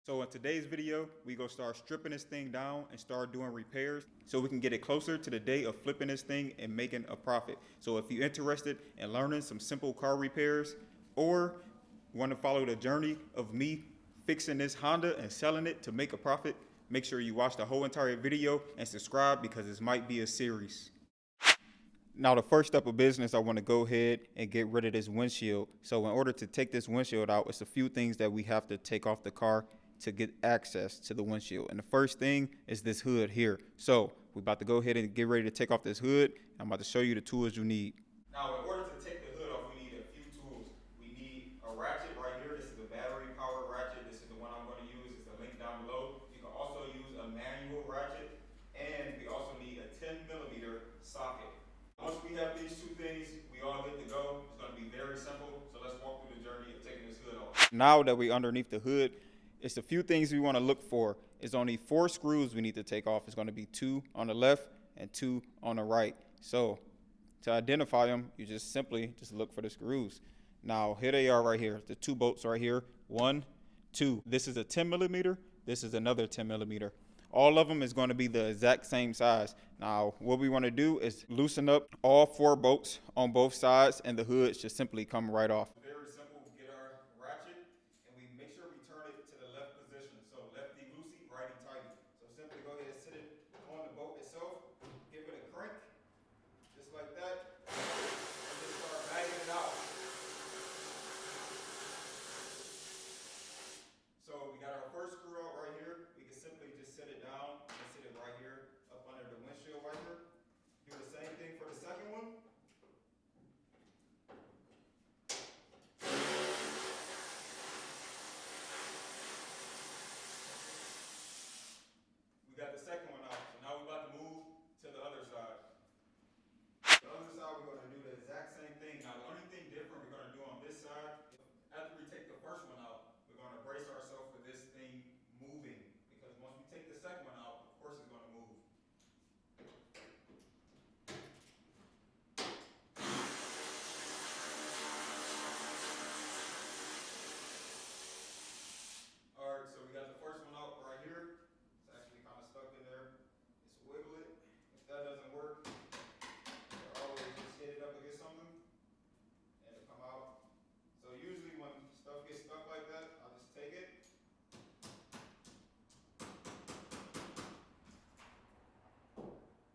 So in today's video, we gonna start stripping this thing down and start doing repairs so we can get it closer to the day of flipping this thing and making a profit. So if you're interested in learning some simple car repairs or want to follow the journey of me fixing this Honda and selling it to make a profit, make sure you watch the whole entire video and subscribe because this might be a series. Now, the first step of business, I want to go ahead and get rid of this windshield. So in order to take this windshield out, it's a few things that we have to take off the car to get access to the windshield. And the first thing is this hood here. So we're about to go ahead and get ready to take off this hood. I'm about to show you the tools you need. Now, in order to take the hood off, we need a few tools. We need a ratchet right here. This is a battery powered ratchet. This is the one I'm going to use. It's the link down below. You can also use a manual ratchet. And we also need a 10mm socket. Once we have these two things, we all good to go. It's going to be very simple. So let's walk through the journey of taking this hood off. Now that we're underneath the hood, it's a few things we want to look for. It's only 4 screws we need to take off. It's going to be 2 on the left and 2 on the right. So to identify them, you just simply look for the screws. Now here they are right here. The 2 bolts right here. 1, 2. This is a 10mm. This is another 10mm. All of them is going to be the exact same size. Now, what we want to do is loosen up all 4 bolts on both sides, and the hood should simply come right off. Very simple. We get our ratchet, and we make sure we turn it to the left position. So lefty loosey, righty tighty. So simply go ahead and sit it on the bolt itself, give it a crank, just like that, and just start bagging it out. So we got our first screw out right here. We can simply just set it down and sit it right here up under the windshield wiper. Do the same thing for the second one. We got the second one out. So now we're about to move to the other side. The other side, we're going to do the exact same thing. Now, the only thing different we're going to do on this side, after we take the first one out, we're going to brace ourselves for this thing moving. Because once we take the second one out, of course it's going to move. Alright, so we got the first one out right here. It's actually kind of stuck in there. Just wiggle it. If that doesn't work, always just hit it up against something and it'll come out. So usually when stuff gets stuck like that, I'll just take it.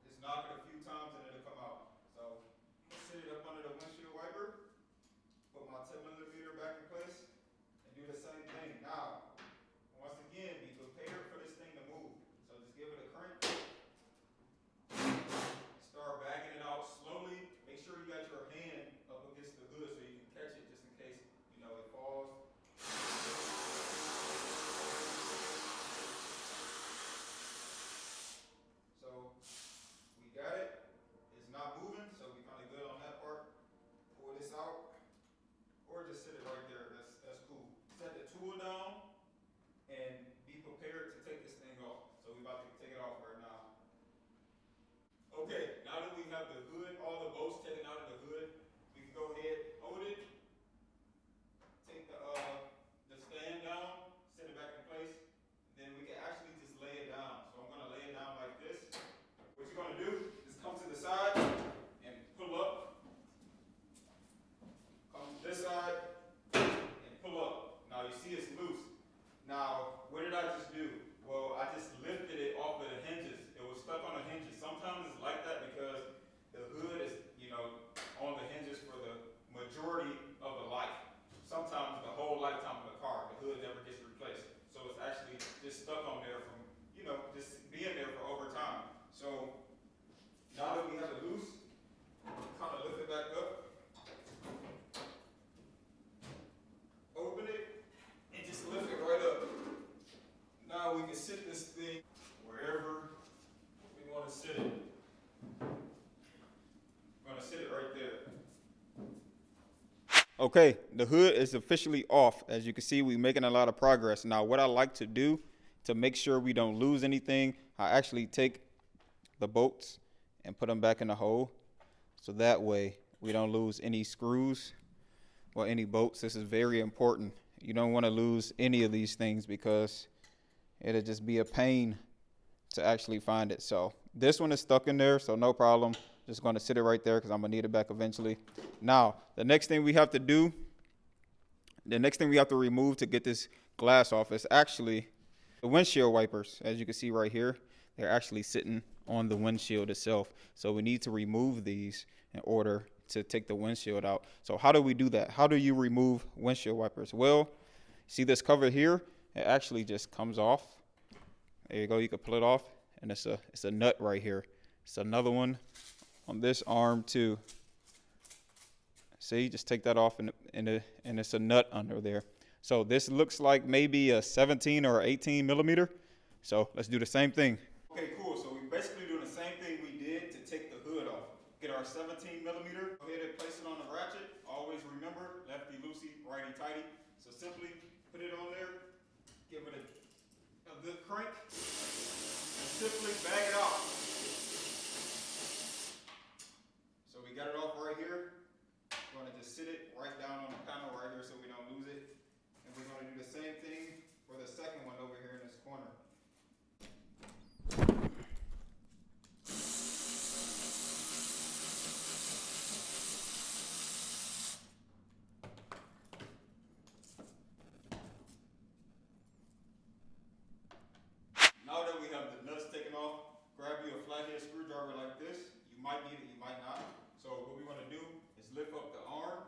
Just knock it a few times and it'll come out. So I'm gonna sit it up under the windshield wiper, put my 10mm back in place, and do the same thing. Now, once again, be prepared for this thing to move. So just give it a crank. Start bagging it out slowly. Make sure you got your hand up against the hood so you can catch it just in case, it falls. So we got it. It's not moving, so we kind of good on that part. Pull this out, or just sit it right there. That's cool. Set the tool down and be prepared to take this thing off. So we're about to take it off right now. Okay, now that we have the hood, all the bolts taken out of the hood, we can go ahead, hold it, take the stand down, set it back in place, then we can actually just lay it down. So I'm gonna lay it down like this. What you're gonna do is come to the side and pull up. Come to this side and pull up. Now you see it's loose. Now, what did I just do? Well, I just lifted it off of the hinges. It was stuck on the hinges. Sometimes it's like that because the hood is, on the hinges for the majority of the life. Sometimes the whole lifetime of the car, the hood never gets replaced. So it's actually just stuck on there from, just being there for over time. So now that we have it loose, kind of lift it back up, open it, and just lift it right up. Now we can sit this thing wherever we want to sit it. We're going to sit it right there. Okay, the hood is officially off. As you can see, we're making a lot of progress. Now, what I like to do to make sure we don't lose anything, I actually take the bolts and put them back in the hole. So that way we don't lose any screws or any bolts. This is very important. You don't want to lose any of these things because it'll just be a pain to actually find it. So this one is stuck in there, so no problem. Just gonna sit it right there because I'm gonna need it back eventually. Now, the next thing we have to remove to get this glass off is actually the windshield wipers. As you can see right here, they're actually sitting on the windshield itself. So we need to remove these in order to take the windshield out. So how do we do that? How do you remove windshield wipers? Well, see this cover here? It actually just comes off. There you go, you can pull it off, and it's a nut right here. It's another one on this arm too. See, just take that off, and it's a nut under there. So this looks like maybe a 17 or 18 millimeter. So let's do the same thing. Okay, cool. So we basically doing the same thing we did to take the hood off. Get our 17 millimeter, go ahead and place it on the ratchet. Always remember, lefty loosey, righty tighty. So simply put it on there, give it a good crank, and simply bag it off. So we got it off right here. We're gonna just sit it right down on the panel right here so we don't lose it. And we're gonna do the same thing for the second one over here in this corner. Now that we have the nuts taken off, grab you a flathead screwdriver like this. You might need it, you might not. So what we want to do is lift up the arm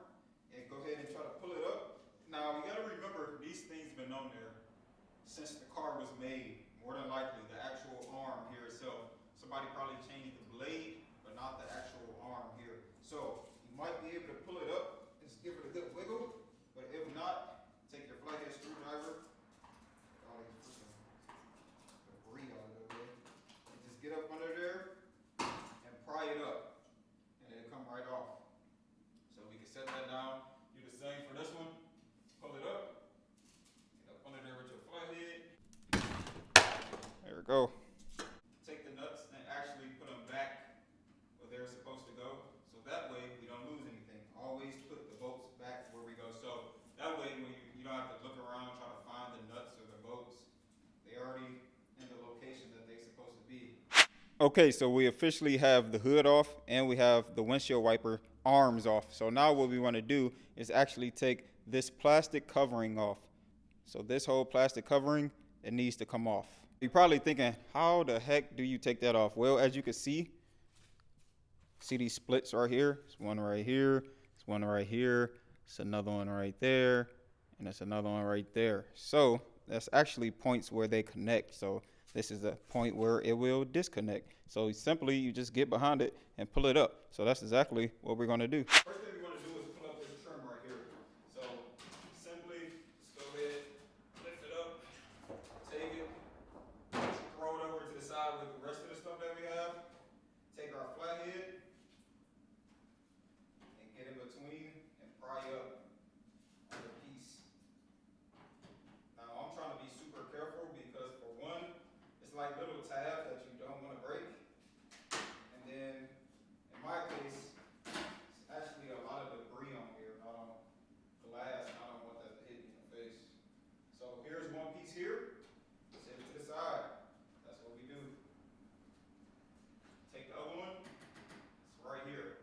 and go ahead and try to pull it up. Now we got to remember these things been on there since the car was made. More than likely the actual arm here itself. Somebody probably changed the blade, but not the actual arm here. So you might be able to pull it up, just give it a good wiggle. But if not, take your flathead screwdriver. Get up under there and pry it up, and it'll come right off. So we can set that down. Do the same for this one. Pull it up. Get up under there with your flathead. There we go. Take the nuts and actually put them back where they're supposed to go. So that way we don't lose anything. Always put the bolts back where we go. So that way when you don't have to look around trying to find the nuts or the bolts. They already in the location that they're supposed to be. Okay, so we officially have the hood off and we have the windshield wiper arms off. So now what we want to do is actually take this plastic covering off. So this whole plastic covering, it needs to come off. You're probably thinking, how the heck do you take that off? Well, as you can see these splits right here? There's one right here, there's one right here, there's another one right there, and there's another one right there. So that's actually points where they connect. So this is a point where it will disconnect. So simply, you just get behind it and pull it up. So that's exactly what we're going to do. First thing we want to do is pull up this trim right here. So simply, just go ahead, lift it up, take it, throw it over to the side with the rest of the stuff that we have. Take our flathead and get in between and pry up on the piece. Now I'm trying to be super careful because for one, it's like little tabs that you don't want to break. And then, in my case, it's actually a lot of debris on here, not on glass, and I don't want that to hit me in the face. So here's one piece here. Set it to the side. That's what we do. Take the other one. It's right here.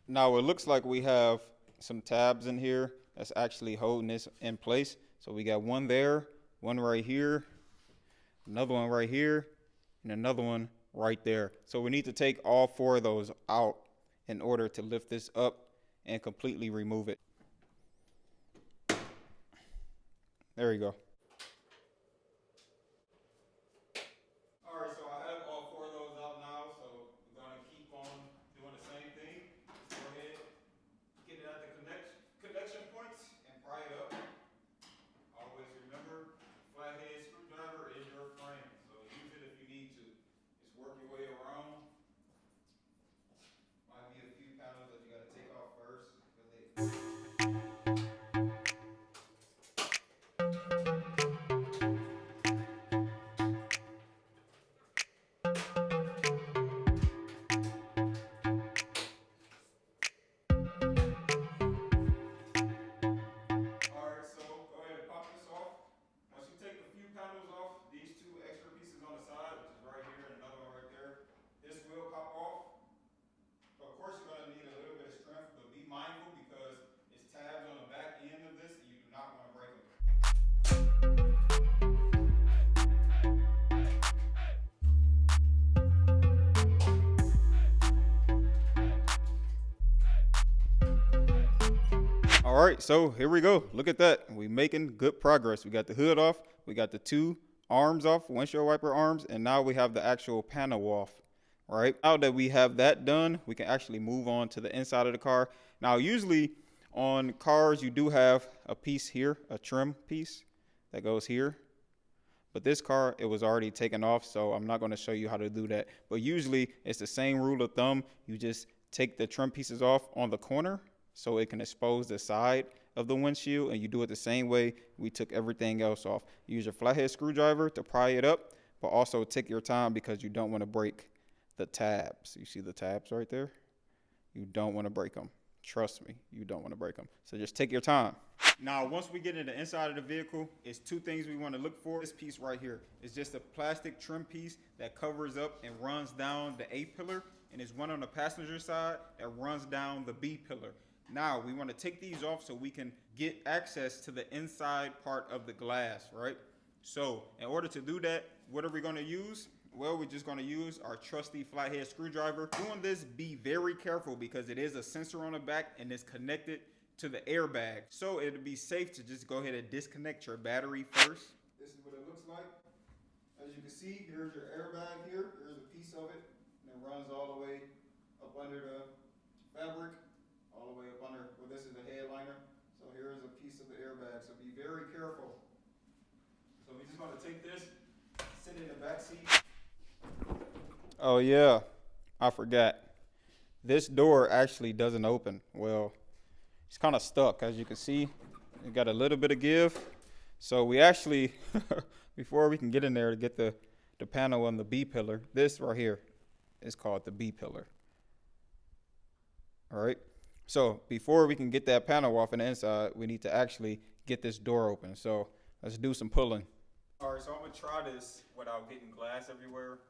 Now it looks like we have some tabs in here that's actually holding this in place. So we got one there, one right here, another one right here, and another one right there. So we need to take all four of those out in order to lift this up and completely remove it. There you go. All right, so I have all four of those out now, so we're going to keep on doing the same thing. Go ahead, get it at the connection points and pry it up. Always remember, flathead screwdriver is your friend, so use it if you need to. Just work your way around. Might be a few panels that you got to take off first, but they All right, so here we go. Look at that. We making good progress. We got the hood off. We got the two arms off, windshield wiper arms, and now we have the actual panel off. All right, now that we have that done, we can actually move on to the inside of the car. Now, usually on cars, you do have a piece here, a trim piece that goes here. But this car, it was already taken off, so I'm not going to show you how to do that. But usually, it's the same rule of thumb. You just take the trim pieces off on the corner so it can expose the side of the windshield, and you do it the same way we took everything else off. Use your flathead screwdriver to pry it up, but also take your time because you don't want to break the tabs. You see the tabs right there? You don't want to break them. Trust me, you don't want to break them. So just take your time. Now, once we get in the inside of the vehicle, it's two things we want to look for. This piece right here is just a plastic trim piece that covers up and runs down the A pillar, and there's one on the passenger side that runs down the B pillar. Now, we want to take these off so we can get access to the inside part of the glass, right? So, in order to do that, what are we going to use? Well, we're just going to use our trusty flathead screwdriver. Doing this, be very careful because it is a sensor on the back and it's connected to the airbag. So it'd be safe to just go ahead and disconnect your battery first. This is what it looks like. As you can see, here's your airbag here. Here's a piece of it, and it runs all the way up under the fabric, all the way up under, well, this is the headliner. So here's a piece of the airbag. So be very careful. So we're just going to take this, sit in the back seat. Oh yeah, I forgot. This door actually doesn't open. Well, it's kind of stuck, as you can see. It got a little bit of give. So we actually, before we can get in there to get the panel on the B pillar, this right here is called the B pillar. All right. So before we can get that panel off on the inside, we need to actually get this door open. So let's do some pulling. All right, so I'm gonna try this without getting glass everywhere.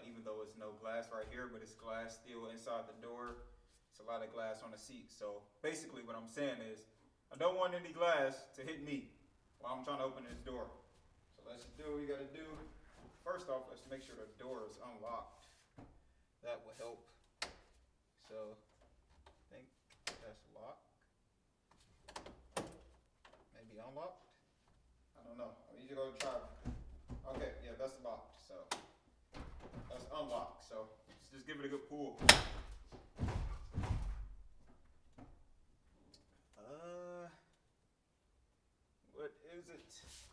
Even though it's no glass right here, but it's glass still inside the door. It's a lot of glass on the seat. So basically what I'm saying is, I don't want any glass to hit me while I'm trying to open this door. So let's do what we gotta do. First off, let's make sure the door is unlocked. That will help. So I think that's locked. Maybe unlocked? I don't know. I need you to go try. Okay, yeah, that's locked. So that's unlocked. So let's just give it a good pull. What is it? Sheesh.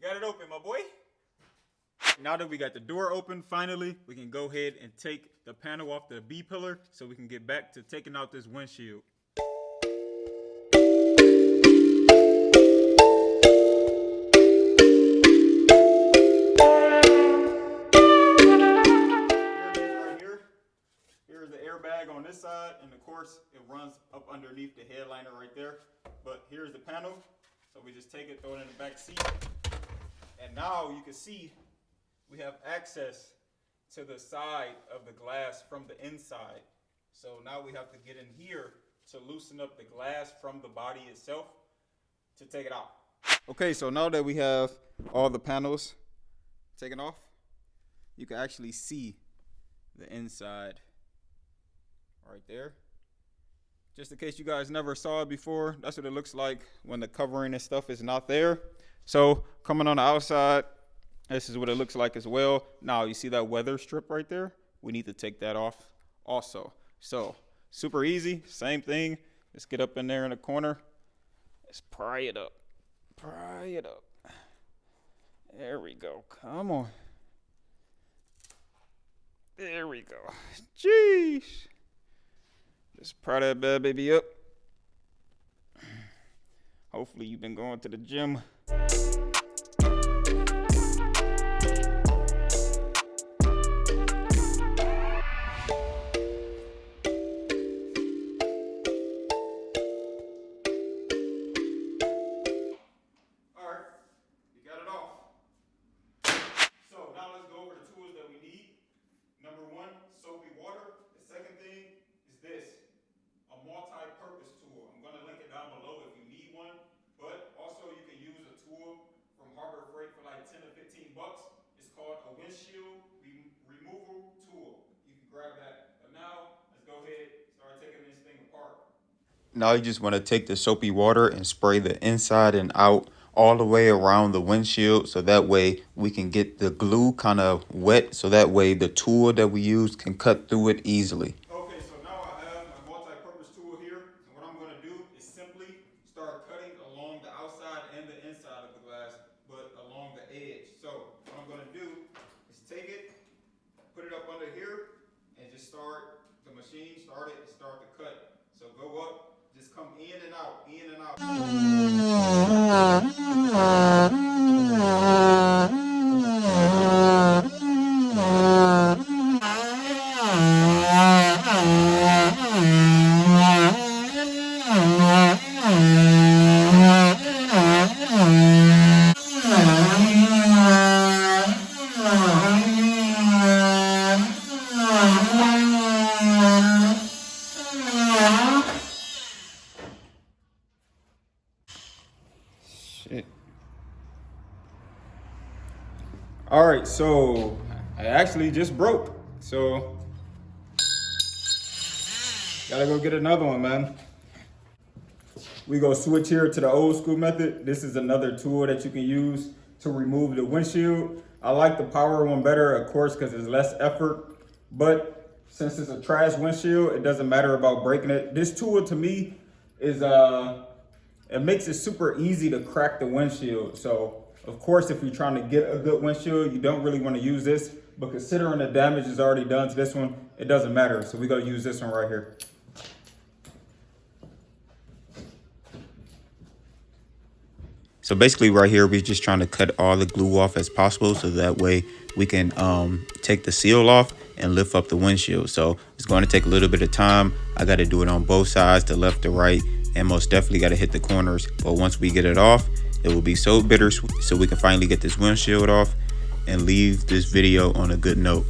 Got it open, my boy. Now that we got the door open, finally, we can go ahead and take the panel off the B pillar so we can get back to taking out this windshield. Here's the airbag on this side, and of course, it runs up underneath the headliner right there. But here's the panel, so we just take it, throw it in the back seat. And now you can see we have access to the side of the glass from the inside. So now we have to get in here to loosen up the glass from the body itself to take it out. Okay, so now that we have all the panels taken off, you can actually see the inside right there. Just in case you guys never saw it before, that's what it looks like when the covering and stuff is not there. So coming on the outside, this is what it looks like as well. Now you see that weather strip right there? We need to take that off also. So super easy, same thing. Let's get up in there in the corner. Let's pry it up. Pry it up. There we go. Come on. There we go. Jeez. Just pry that bad baby up. Hopefully you've been going to the gym. Alright, you got it off. Now you just want to take the soapy water and spray the inside and out all the way around the windshield, so that way we can get the glue kind of wet, so that way the tool that we use can cut through it easily. Okay, so now I have my multi-purpose tool here, and what I'm going to do is simply start cutting along the outside and the inside of the glass, but along the edge. So what I'm going to do is take it, put it up under here, and just start the machine, start it, and start the cut. So go up, just come in and out, in and out. Shit. All right, so I actually just broke. So gotta go get another one, man. We go switch here to the old school method. This is another tool that you can use to remove the windshield. I like the power one better, of course, because it's less effort. But since it's a trash windshield, it doesn't matter about breaking it. This tool to me is it makes it super easy to crack the windshield. So of course, if you're trying to get a good windshield, you don't really want to use this, but considering the damage is already done to this one, it doesn't matter. So we're gonna use this one right here. So basically right here, we're just trying to cut all the glue off as possible, so that way we can take the seal off and lift up the windshield. So it's going to take a little bit of time. I got to do it on both sides, the left to right, and most definitely got to hit the corners. But once we get it off, it will be so bittersweet, so we can finally get this windshield off and leave this video on a good note.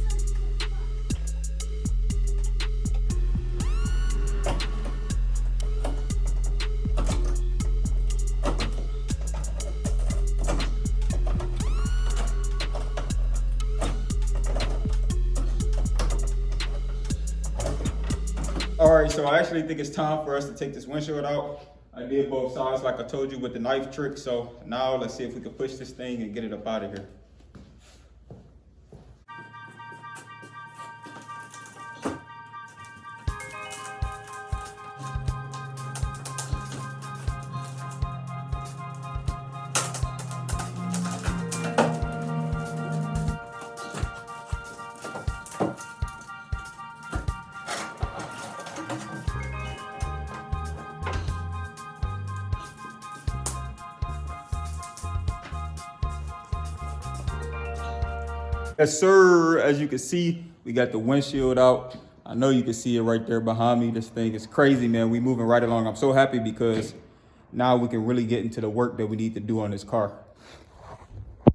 All right, so I actually think it's time for us to take this windshield out. I did both sides like I told you with the knife trick. So now let's see if we can push this thing and get it up out of here. Yes, sir. As you can see, we got the windshield out. I know you can see it right there behind me. This thing is crazy, man. We moving right along. I'm so happy because now we can really get into the work that we need to do on this car.